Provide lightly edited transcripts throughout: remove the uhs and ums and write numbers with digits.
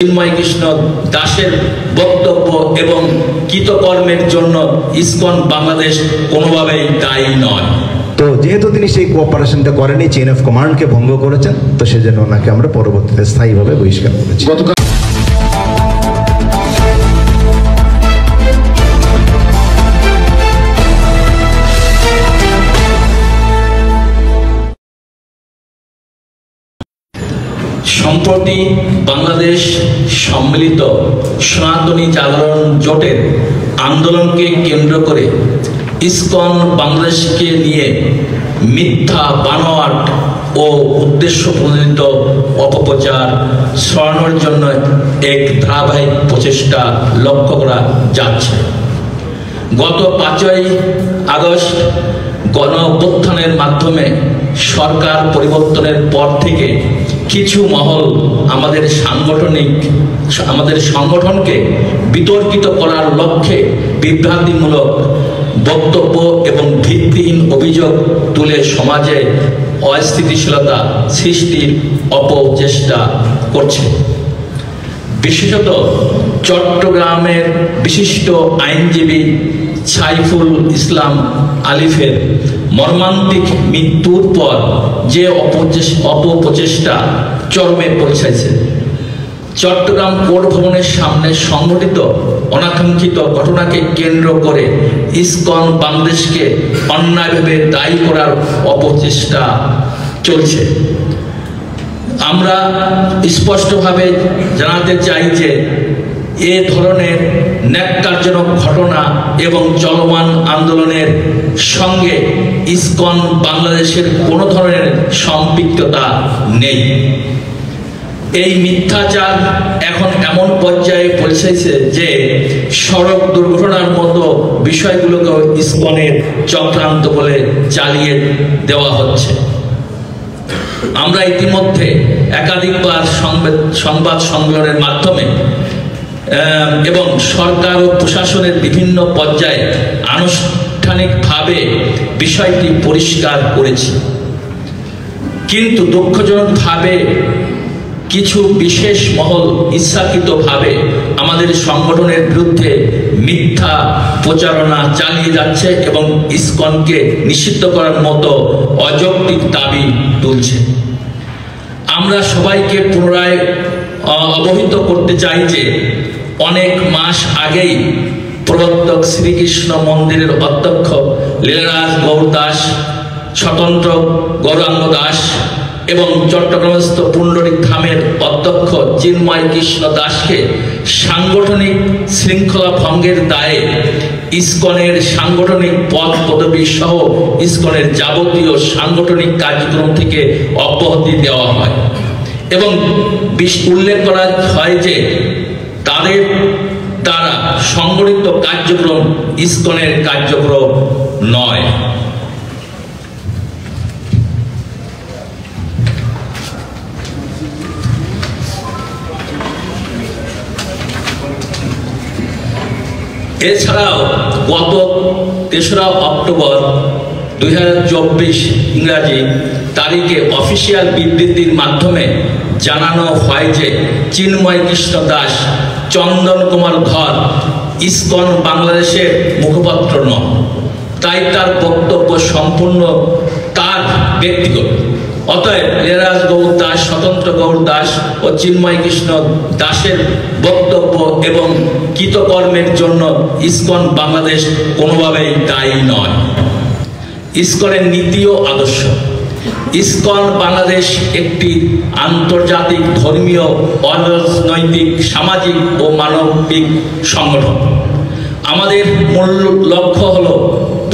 চিন্ময় কৃষ্ণ দাসের বক্তব্য এবং কৃতকর্মের জন্য ইসকন বাংলাদেশ কোনোভাবেই দায়ী নয়। তো যেহেতু তিনি সেই কোঅপারেশনটা করেনি, চেইন অফ কমান্ডকে ভঙ্গ করেছেন, তো সেজন্য ওনাকে আমরা পরবর্তীতে স্থায়ীভাবে বহিষ্কার করেছি। সম্প্রতি বাংলাদেশ সম্মিলিত সনাতনী জাগরণ জোটের আন্দোলনকে কেন্দ্র করে ইসকন বাংলাদেশকে নিয়ে মিথ্যা বানোয়াট ও উদ্দেশ্য প্রণোদিত অপপ্রচার ছড়ানোর জন্য এক ধারাবাহিক প্রচেষ্টা লক্ষ্য করা যাচ্ছে। গত 5ই আগস্ট গণ অভ্যুত্থানের মাধ্যমে সরকার পরিবর্তনের পর থেকে কিছু মহল আমাদের সংগঠনকে বিতর্কিত করার লক্ষ্যে বিভ্রান্তিমূলক বক্তব্য এবং ভিত্তিহীন অভিযোগ তুলে সমাজে অস্থিতিশীলতা সৃষ্টির অপচেষ্টা করছে। বিশেষত চট্টগ্রামের বিশিষ্ট আইনজীবী সাইফুল ইসলাম আলিফের মর্মান্তিক মৃত্যুর পর যে অপপ্রচেষ্টা চরমে পৌঁছেছে। চট্টগ্রাম কোর্ট ভবনের সামনে সংঘটিত অনাকাঙ্ক্ষিত ঘটনাকে কেন্দ্র করে ইসকন বাংলাদেশকে অন্যায়ভাবে দায়ী করার অপচেষ্টা চলছে। আমরা স্পষ্টভাবে জানাতে চাই যে এ ধরনের ন্যাক্কারজনক ঘটনা এবং চলমান আন্দোলনের সঙ্গে ইসকন বাংলাদেশের কোনো ধরনের সম্পৃক্ততা নেই। এই মিথ্যাচার এখন এমন পর্যায়ে পৌঁছেছে যে সড়ক দুর্ঘটনার মতো বিষয়গুলোকে ইসকনের চক্রান্ত বলে চালিয়ে দেওয়া হচ্ছে। আমরা ইতিমধ্যে একাধিকবার সংবাদ সম্মেলনের মাধ্যমে এবং সরকার ও প্রশাসনের বিভিন্ন পর্যায়ে আনুষ্ঠানিকভাবে বিষয়টি পরিষ্কার করেছি, কিন্তু দুঃখজনকভাবে কিছু বিশেষ মহল ইচ্ছাকৃতভাবে আমাদের সংগঠনের বিরুদ্ধে মিথ্যা প্রচারণা চালিয়ে যাচ্ছে এবং ইসকনকে নিষিদ্ধ করার মতো অযৌক্তিক দাবি তুলছে। আমরা সবাইকে পুনরায় অবহিত করতে চাই যে অনেক মাস আগেই প্রবর্তক শ্রীকৃষ্ণ মন্দিরের অধ্যক্ষ লীলারাজ গৌর দাস, স্বতন্ত্র গৌরাঙ্গ দাস এবং চট্টগ্রামস্থ পুণ্ডরিক ধামের অধ্যক্ষ চিন্ময় কৃষ্ণ দাসকে সাংগঠনিক শৃঙ্খলা ভঙ্গের দায়ে ইসকনের সাংগঠনিক পদ পদবী সহ ইসকনের যাবতীয় সাংগঠনিক কার্যক্রম থেকে অব্যাহতি দেওয়া হয় এবং উল্লেখ করা হয় যে তাদের দ্বারা সংগঠিত কার্যক্রম ইসকনের কার্যক্রম নয়। এছাড়াও গত 3রা অক্টোবর 2024 ইংরাজি তারিখে অফিসিয়াল বিবৃতির মাধ্যমে জানানো হয় যে চিন্ময় কৃষ্ণ দাস, চন্দন কুমার ধর ইসকন বাংলাদেশের মুখপাত্র নন, তাই তার বক্তব্য সম্পূর্ণ তার ব্যক্তিগত। অতএব লীলারাজ গৌর দাস, স্বতন্ত্র গৌর দাস ও চিন্ময় কৃষ্ণ দাসের বক্তব্য এবং কৃতকর্মের জন্য ইসকন বাংলাদেশ কোনোভাবেই দায়ী নয়। ইসকনের নীতি ও আদর্শ। ইসকন বাংলাদেশ একটি আন্তর্জাতিক ধর্মীয়, অরাজনৈতিক, সামাজিক ও মানবিক সংগঠন। আমাদের মূল লক্ষ্য হল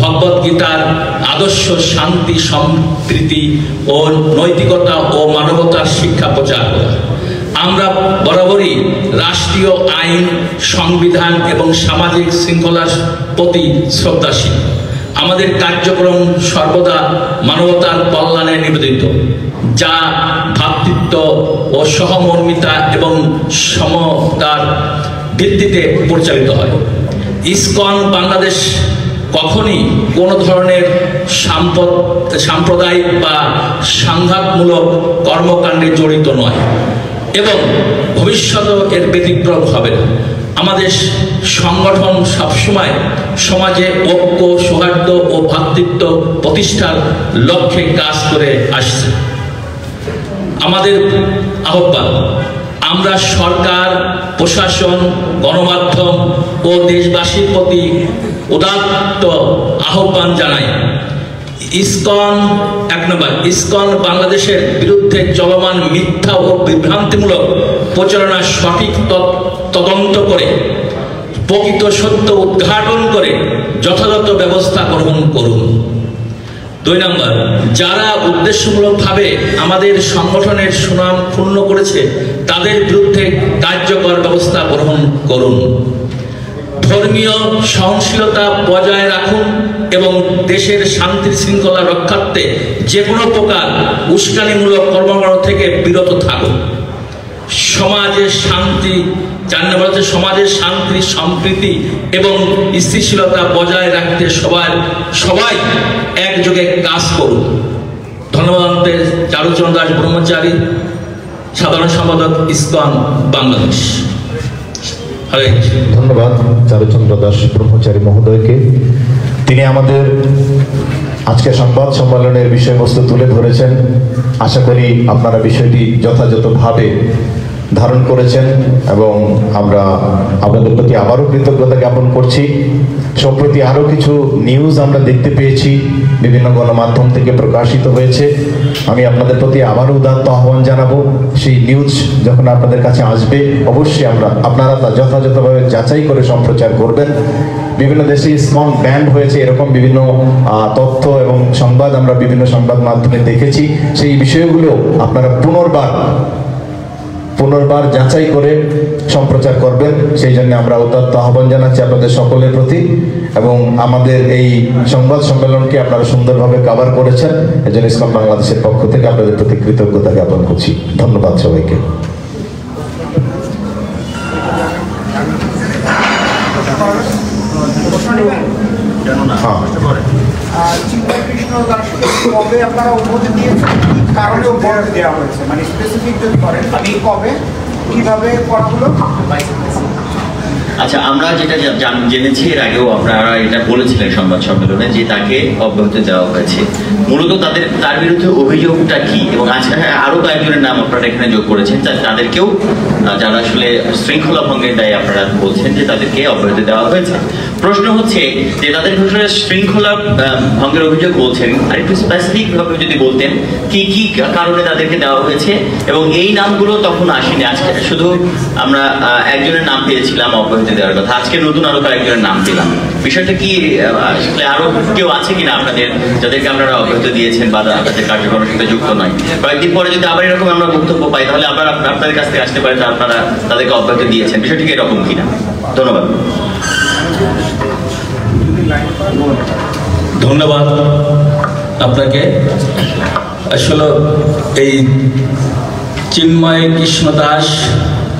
ভগবদ্গীতার আদর্শ, শান্তি, সম্প্রীতি ও নৈতিকতা ও মানবতার শিক্ষা প্রচার করা। আমরা বরাবরই রাষ্ট্রীয় আইন, সংবিধান এবং সামাজিক শৃঙ্খলার প্রতি শ্রদ্ধাশীল। আমাদের কার্যক্রম সর্বদা মানবতার কল্যাণে নিবেদিত, যা ভ্রাতৃত্ব ও সহমর্মিতা এবং সমতার ভিত্তিতে পরিচালিত হয়। ইসকন বাংলাদেশ কখনই কোনো ধরনের সাম্প্রদায়িক বা সংঘাতমূলক কর্মকাণ্ডে জড়িত নয়। এবং ভবিষ্যতেও এর ব্যতিক্রম হবে না। আমাদের সংগঠন সবসময় সমাজে ঐক্য, সৌহার্দ্য ও ভ্রাতৃত্ব প্রতিষ্ঠার লক্ষ্যে কাজ করে আসছে। আমাদের আহ্বান, আমরা সরকার, প্রশাসন, গণমাধ্যম ও দেশবাসীর প্রতি উদাত্ত আহ্বান জানাই। ইসকন 1 নম্বর, ইসকন বাংলাদেশের বিরুদ্ধে চলমান মিথ্যা ও বিভ্রান্তিমূলক প্রচারণার সঠিক তদন্ত করে প্রকৃত সত্য উদ্ঘাটন করে যথাযথ ব্যবস্থা গ্রহণ করুন। 2 নম্বর, যারা উদ্দেশ্যমূলকভাবে আমাদের সংগঠনের সুনাম ক্ষুণ্ণ করেছে তাদের বিরুদ্ধে কার্যকর ব্যবস্থা গ্রহণ করুন। ধর্মীয় সহনশীলতা বজায় রাখুন এবং দেশের শান্তি শৃঙ্খলা রক্ষার্থে যে কোনো প্রকার উস্কানিমূলক কর্মকাণ্ড থেকে বিরত থাকুন। সমাজের শান্তি, 4 নম্বর হচ্ছে সমাজের শান্তি, সম্প্রীতি এবং স্থিতিশীলতা বজায় রাখতে সবাই একযোগে কাজ করুন। ধন্যবাদ। চারুচরণ দাস ব্রহ্মচারী, সাধারণ সম্পাদক, ইসকন বাংলাদেশ। ধন্যবাদ চারুচন্দ্র দাস ব্রহ্মচারী মহোদয়কে। তিনি আমাদের আজকে সংবাদ সম্মেলনের বিষয়বস্তু তুলে ধরেছেন। আশা করি আপনারা বিষয়টি যথাযথভাবে ধারণ করেছেন এবং আমরা আপনাদের প্রতি আবারও কৃতজ্ঞতা জ্ঞাপন করছি। সম্প্রতি আরও কিছু নিউজ আমরা দেখতে পেয়েছি, বিভিন্ন গণমাধ্যম থেকে প্রকাশিত হয়েছে। আমি আপনাদের প্রতি আবারও উদাত্ত আহ্বান জানাবো, সেই নিউজ যখন আপনাদের কাছে আসবে অবশ্যই আপনারা তা যথাযথভাবে যাচাই করে সম্প্রচার করবেন। বিভিন্ন দেশে ইসকন ব্যান্ড হয়েছে, এরকম বিভিন্ন তথ্য এবং সংবাদ আমরা বিভিন্ন সংবাদ মাধ্যমে দেখেছি। সেই বিষয়গুলো আপনারা পুনর্বার যাচাই করে সম্প্রচার করবেন, সেই জন্য আমরা উদাত্ত আহ্বান জানাচ্ছি আপনাদের সকলের প্রতি। এবং আমাদের এই সংবাদ সম্মেলনকে আপনারা সুন্দরভাবে কভার করেছেন, এজন্য ইসকন বাংলাদেশের পক্ষ থেকে আপনাদের প্রতি কৃতজ্ঞতা জ্ঞাপন করছি। ধন্যবাদ সবাইকে। চিন্ময়কৃষ্ণ দাসকে কবে আপনারা অনুমতি দিয়েছেন, কি কারণে অনুমতি দেওয়া হয়েছে, মানে স্পেসিফিক যদি করেন কবে, কিভাবে করা হলো? আচ্ছা, আমরা যেটা জেনেছি এর আগেও আপনারা এটা বলেছিলেন সংবাদ সম্মেলনে যে তাকে অব্যাহতি দেওয়া হয়েছে। মূলত তার বিরুদ্ধে অভিযোগটা কি, এবং আজকে আরো কয়েকজনের নাম আপনারা এখানে যোগ করেছেন, তাদেরকেও যারা আসলে শৃঙ্খলা ভঙ্গের দায়ে আপনারা বলছেন যে তাদেরকে অব্যাহতি দেওয়া হয়েছে। প্রশ্ন হচ্ছে যে তাদের ঘটনায় শৃঙ্খলা ভঙ্গের অভিযোগ বলছেন, আর একটু স্পেসিফিক ভাবে যদি বলতেন কি কি কারণে তাদেরকে দেওয়া হয়েছে, এবং এই নামগুলো তখন আসেনি। আজকে শুধু আমরা একজনের নাম পেয়েছিলাম অব্যাহতি দেওয়ার কথা, আজকে নতুন আরো কয়েকজনের নাম পেলাম। বিষয়টা কি আসলে আরো কেউ আছে কিনা আপনাদের যাদেরকে আপনারা অব্যাহতি দিয়েছেন বা তাদের কার্যক্রমের সাথে যুক্ত নয়? কয়েকদিন পরে যদি আবার এরকম আমরা বক্তব্য পাই তাহলে আবার আপনাদের কাছ থেকে আসতে পারে যে আপনারা তাদেরকে অব্যাহতি দিয়েছেন। বিষয়টি এরকম কিনা? ধন্যবাদ। ধন্যবাদ আপনাকে। আসলে এই চিন্ময় কৃষ্ণ দাস,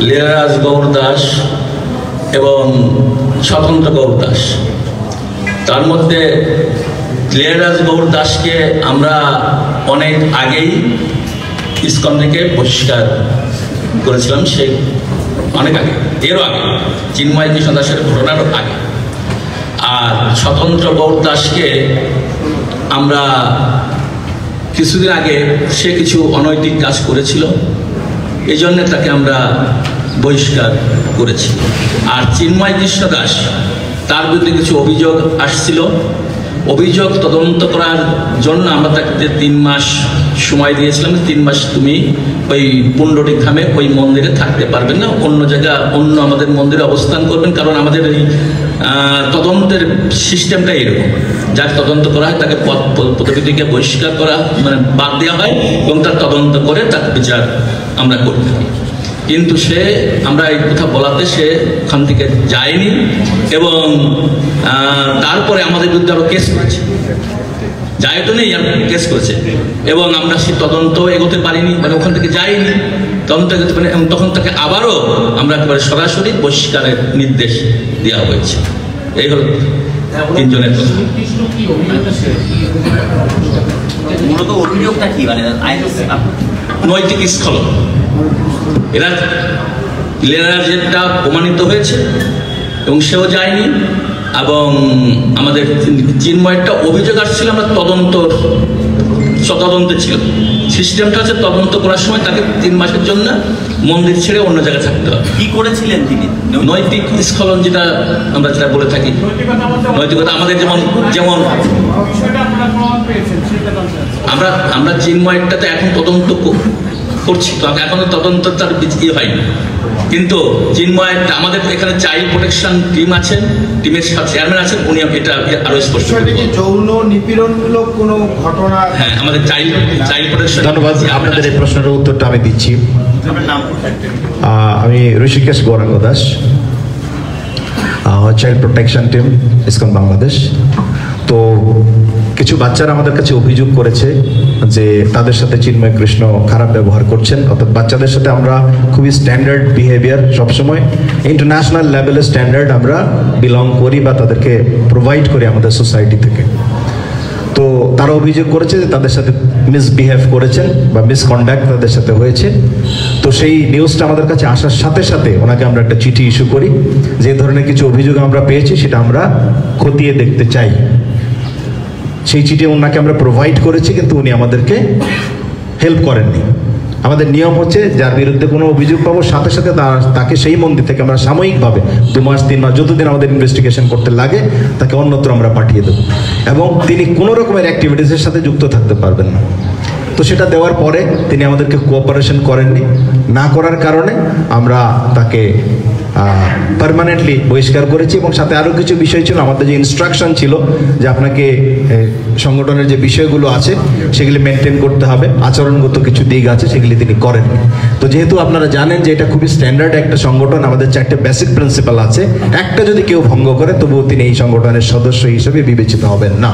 লীলারাজ গৌর দাস এবং স্বতন্ত্র গৌর দাস, তার মধ্যে লীলারাজ গৌর দাসকে আমরা অনেক আগেই ইসকন থেকে বহিষ্কার করেছিলাম, সে অনেক আগে, এরও আগে, চিন্ময় কৃষ্ণ দাসের ঘটনারও আগে। আর স্বতন্ত্র গৌর দাসকে আমরা কিছুদিন আগে, সে কিছু অনৈতিক কাজ করেছিল, এই জন্য তাকে আমরা বহিষ্কার করেছি। আর চিন্ময় কৃষ্ণ দাস, তার বিরুদ্ধে কিছু অভিযোগ আসছিল, অভিযোগ তদন্ত করার জন্য আমরা তাকে 3 মাস সময় দিয়েছিলাম। 3 মাস তুমি ওই পুণ্ডরিক ধামে ওই মন্দিরে থাকতে পারবেন না, অন্য জায়গা, অন্য আমাদের মন্দিরে অবস্থান করবেন, কারণ আমাদের এই তদন্তের সিস্টেমটা এরকম, যার তদন্ত করা হয় তাকে পদবি থেকে বহিষ্কার করা, মানে বাদ দেওয়া হয় এবং তার তদন্ত করে তার বিচার আমরা করে থাকি। কিন্তু সে, আমরা এই কথা বলাতে সে ওখান থেকে যায়নি এবং তারপরে আমাদের বিরুদ্ধে আরও কেস করেছে, যায় তো নেই, কেস করেছে এবং আমরা সে তদন্ত এগোতে পারিনি, মানে ওখান থেকে যাইনি, তদন্ত এগোতে পারিনি, এবং তখন তাকে আবারও আমরা একেবারে সরাসরি বহিষ্কারের নির্দেশ দেওয়া হয়েছে। এই হল 3 জনের কথা। মূলত অভিযোগটা কি, মানে নৈতিক স্খলন। এরা লেরাজেরটা প্রমাণিত হয়েছে এবং সেও যায়নি। এবং আমাদের চিন্ময়েরটা অভিযোগ আসছিল, আমরা তদন্তে ছিল। সিস্টেমটা হচ্ছে তদন্ত করার সময় তাকে 3 মাসের জন্য মন্দির ছেড়ে অন্য জায়গায় থাকতে হবে। কি করেছিলেন তিনি? নৈতিক স্খলন যেটা আমরা যেটা বলে থাকি, নৈতিকতা আমাদের যেমন আমরা চিন্ময়েরটাতে এখন তদন্ত করছি, তো এখনো তদন্ত তার হয়নি। কিন্তু চিন্ময়েরটা আমাদের এখানে চাইল্ড প্রোটেকশন টিম আছেন, টিমের চেয়ারম্যান আছেন, উনি এটা আরো স্পষ্ট করে বলবেন। যৌন নিপীড়নমূলক কোনো ঘটনা? হ্যাঁ, আমাদের চাইল্ড প্রোটেকশন। ধন্যবাদ। আপনাদের এই প্রশ্নের উত্তরটা আমি দিচ্ছি। আপনার নাম? আমি Hrishikesh Gauranga Das, child protection team, ISKCON Bangladesh. তো কিছু বাচ্চারা আমাদের কাছে অভিযোগ করেছে যে তাদের সাথে চিন্ময় কৃষ্ণ খারাপ ব্যবহার করছেন। অর্থাৎ বাচ্চাদের সাথে আমরা খুবই স্ট্যান্ডার্ড বিহেভিয়ার, সবসময় ইন্টারন্যাশনাল লেভেলের স্ট্যান্ডার্ড আমরা বিলং করি বা তাদেরকে প্রোভাইড করি আমাদের সোসাইটি থেকে। তো তারা অভিযোগ করেছে যে তাদের সাথে মিসবিহেভ করেছেন বা মিসকন্ডাক্ট তাদের সাথে হয়েছে। তো সেই নিউজটা আমাদের কাছে আসার সাথে সাথে ওনাকে আমরা একটা চিঠি ইস্যু করি, যে ধরনের কিছু অভিযোগ আমরা পেয়েছি সেটা আমরা খতিয়ে দেখতে চাই। সেই চিঠি ওনাকে আমরা প্রোভাইড করেছি, কিন্তু উনি আমাদেরকে হেল্প করেননি। আমাদের নিয়ম হচ্ছে যার বিরুদ্ধে কোনো অভিযোগ পাবো সাথে সাথে তাকে সেই মন্দির থেকে আমরা সাময়িকভাবে 2 মাস 3 মাস যতদিন আমাদের ইনভেস্টিগেশন করতে লাগে তাকে অন্যত্র আমরা পাঠিয়ে দেবো, এবং তিনি কোনো রকমের অ্যাক্টিভিটিসের সাথে যুক্ত থাকতে পারবেন না। তো সেটা দেওয়ার পরে তিনি আমাদেরকে কোঅপারেশন করেননি, না করার কারণে আমরা তাকে পার্মানেন্টলি বহিষ্কার করেছি। এবং সাথে আরও কিছু বিষয় ছিল, আমাদের যে ইনস্ট্রাকশন ছিল যে আপনাকে সংগঠনের যে বিষয়গুলো আছে সেগুলি মেনটেন করতে হবে, আচরণগত কিছু দিক আছে সেগুলি তিনি করেন। তো যেহেতু আপনারা জানেন যে এটা খুবই স্ট্যান্ডার্ড একটা সংগঠন, আমাদের 4টে বেসিক প্রিন্সিপাল আছে, একটা যদি কেউ ভঙ্গ করে তবুও তিনি এই সংগঠনের সদস্য হিসেবে বিবেচিত হবেন না।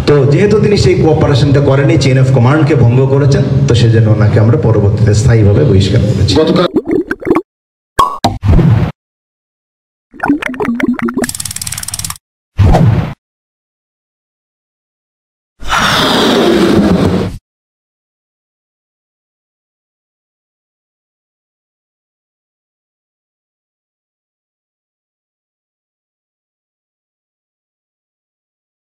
তো যেহেতু তিনি সেই কোঅপারেশনটা করেনি, চেইন অফ কমান্ডকে ভঙ্গ করেছেন, তো সেজন্য ওনাকে আমরা পরবর্তীতে স্থায়ীভাবে বহিষ্কার করেছি।